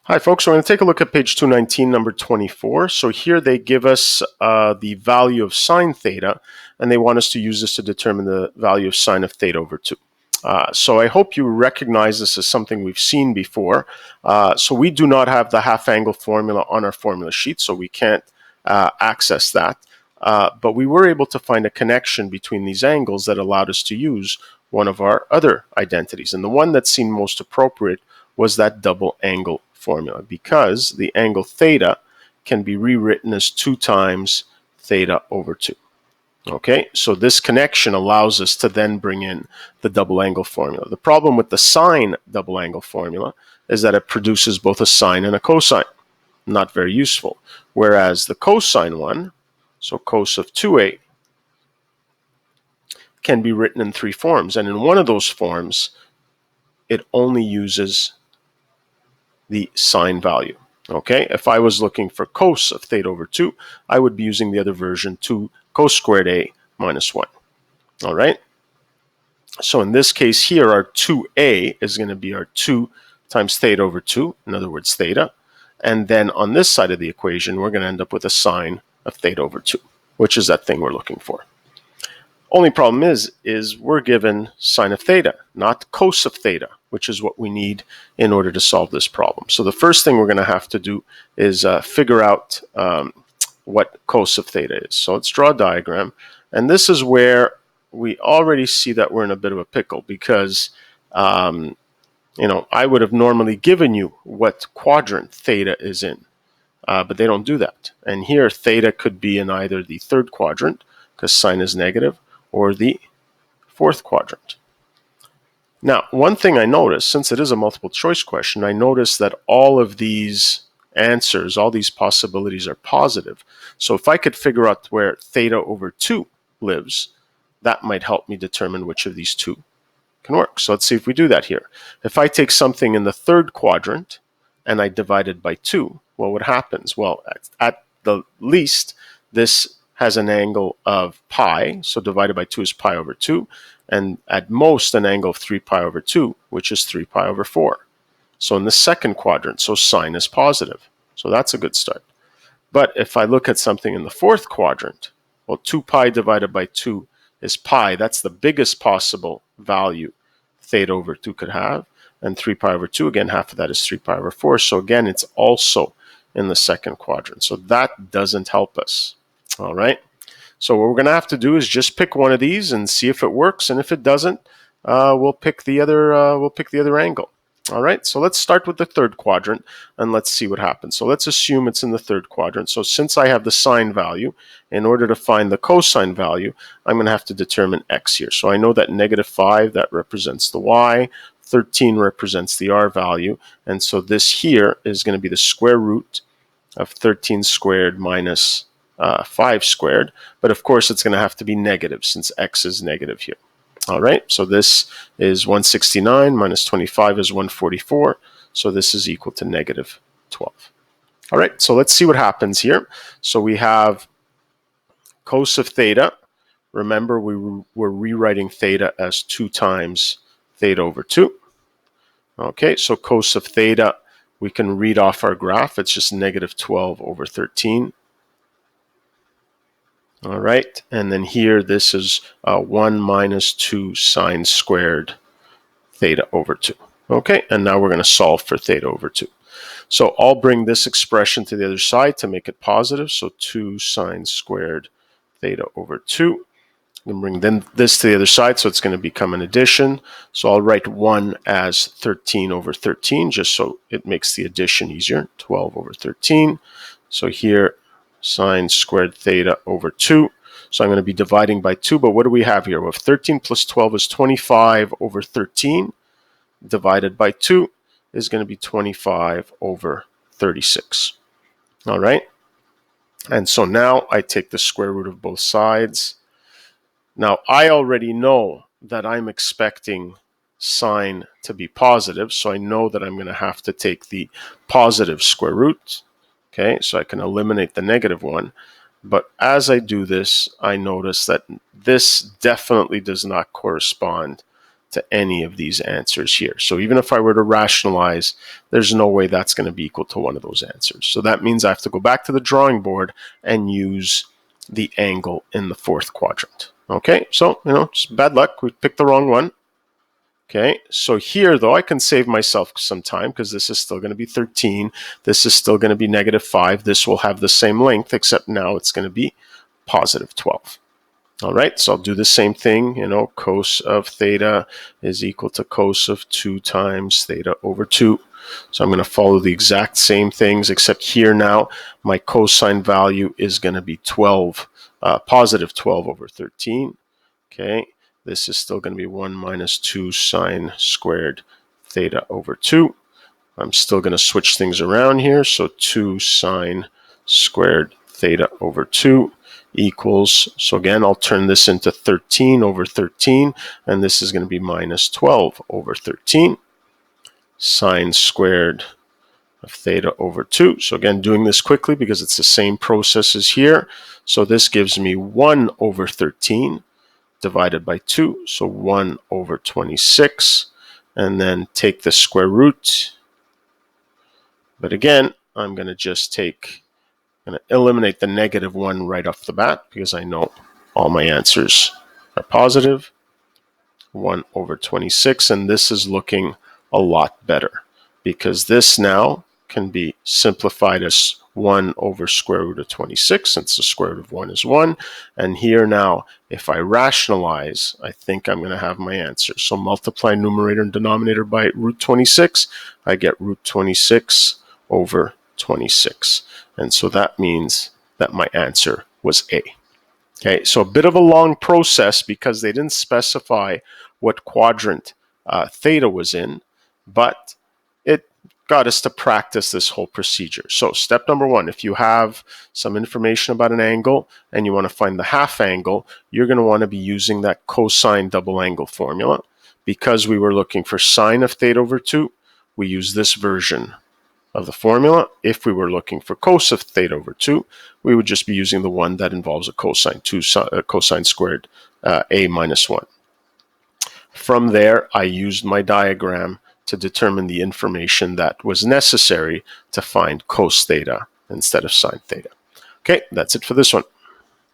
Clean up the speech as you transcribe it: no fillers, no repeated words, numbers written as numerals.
Hi folks, we're going to take a look at page 219, number 24. So here they give us the value of sine theta, and they want us to use this to determine the value of sine of theta over 2. So I hope you recognize this as something we've seen before. So we do not have the half angle formula on our formula sheet, so we can't access that. But we were able to find a connection between these angles that allowed us to use one of our other identities. And the one that seemed most appropriate was that double angle formula, because the angle theta can be rewritten as 2 times theta over 2. Okay, so this connection allows us to then bring in the double angle formula. The problem with the sine double angle formula is that it produces both a sine and a cosine. Not very useful. Whereas the cosine one, so cos of 2a, can be written in 3 forms. And in one of those forms, it only uses the sine value. Okay, if I was looking for cos of theta over 2, I would be using the other version, 2 cos squared a minus 1. All right, so in this case here, our 2a is going to be our 2 times theta over 2, in other words, theta. And then on this side of the equation, we're going to end up with a sine of theta over 2, which is that thing we're looking for. Only problem is we're given sine of theta, not cos of theta, which is what we need in order to solve this problem. So the first thing we're going to have to do is figure out what cos of theta is. So let's draw a diagram. And this is where we already see that we're in a bit of a pickle, because I would have normally given you what quadrant theta is in, but they don't do that. And here theta could be in either the third quadrant, because sine is negative, or the fourth quadrant. Now, one thing I noticed, since it is a multiple choice question, I noticed that all of these answers, all these possibilities are positive. So if I could figure out where theta over 2 lives, that might help me determine which of these two can work. So let's see if we do that here. If I take something in the third quadrant and I divide it by 2, well, what happens? Well, at the least, this has an angle of pi, so divided by 2 is pi over 2, and at most an angle of 3 pi over 2, which is 3 pi over 4. So in the second quadrant, so sine is positive. So that's a good start. But if I look at something in the fourth quadrant, well, 2 pi divided by 2 is pi. That's the biggest possible value theta over 2 could have. And 3 pi over 2, again, half of that is 3 pi over 4. So again, it's also in the second quadrant. So that doesn't help us. All right. So what we're going to have to do is just pick one of these and see if it works. And if it doesn't, we'll pick the other angle. All right. So let's start with the third quadrant and let's see what happens. So let's assume it's in the third quadrant. So since I have the sine value, in order to find the cosine value, I'm going to have to determine x here. So I know that -5, that represents the y. 13 represents the r value. And so this here is going to be the square root of 13 squared minus 5 squared, but of course it's going to have to be negative since x is negative here. All right, so this is 169 minus 25 is 144, so this is equal to -12. All right, so let's see what happens here. So we have cos of theta. Remember, we're rewriting theta as 2 times theta over 2. Okay, so cos of theta, we can read off our graph. It's just -12 over 13. All right, and then here this is 1 minus 2 sine squared theta over 2. Okay, and now we're going to solve for theta over 2. So I'll bring this expression to the other side to make it positive. So 2 sine squared theta over 2. And bring then this to the other side, so it's going to become an addition. So I'll write 1 as 13 over 13, just so it makes the addition easier. 12 over 13. So here, sine squared theta over 2. So I'm going to be dividing by 2, but what do we have here? We have 13 plus 12 is 25 over 13, divided by 2 is going to be 25 over 36. All right? And so now I take the square root of both sides. Now, I already know that I'm expecting sine to be positive, so I know that I'm going to have to take the positive square root. Okay, so I can eliminate the negative one. But as I do this, I notice that this definitely does not correspond to any of these answers here. So even if I were to rationalize, there's no way that's going to be equal to one of those answers. So that means I have to go back to the drawing board and use the angle in the fourth quadrant. Okay, so, just bad luck. We picked the wrong one. Okay, so here, though, I can save myself some time because this is still going to be 13. This is still going to be -5. This will have the same length, except now it's going to be +12. All right, so I'll do the same thing. Cos of theta is equal to cos of 2 times theta over 2. So I'm going to follow the exact same things, except here now my cosine value is going to be +12 over 13. Okay, this is still going to be 1 minus 2 sine squared theta over 2. I'm still going to switch things around here. So 2 sine squared theta over 2 equals, so again, I'll turn this into 13 over 13, and this is going to be -12 over 13 sine squared of theta over 2. So again, doing this quickly because it's the same process as here. So this gives me 1 over 13 divided by 2, so 1 over 26, and then take the square root. But again, I'm going to just eliminate the -1 right off the bat because I know all my answers are positive. 1 over 26, and this is looking a lot better because this now can be simplified as 1 over square root of 26, since the square root of 1 is 1. And here now, if I rationalize, I think I'm going to have my answer. So multiply numerator and denominator by root 26, I get root 26 over 26. And so that means that my answer was A. Okay, so a bit of a long process because they didn't specify what quadrant theta was in, but it got us to practice this whole procedure. So step number 1, if you have some information about an angle and you want to find the half angle, you're going to want to be using that cosine double angle formula. Because we were looking for sine of theta over 2, we use this version of the formula. If we were looking for cos of theta over 2, we would just be using the one that involves a cosine, cosine squared a minus 1. From there, I used my diagram to determine the information that was necessary to find cos theta instead of sine theta. Okay, that's it for this one.